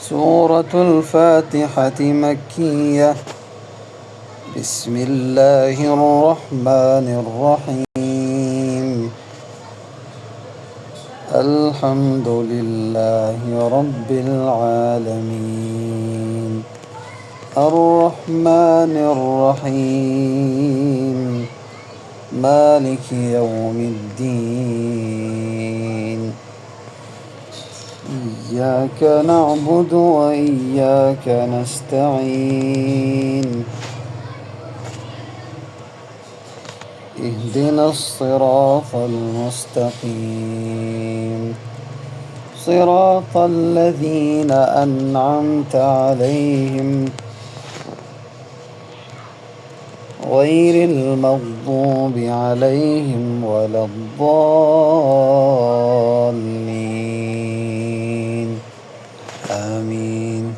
سورة الفاتحة مكية. بسم الله الرحمن الرحيم. الحمد لله رب العالمين، الرحمن الرحيم، مالك يوم الدين. إياك نعبد وإياك نستعين. اهدنا الصراط المستقيم، صراط الذين أنعمت عليهم غير المغضوب عليهم ولا الضالين. آمين.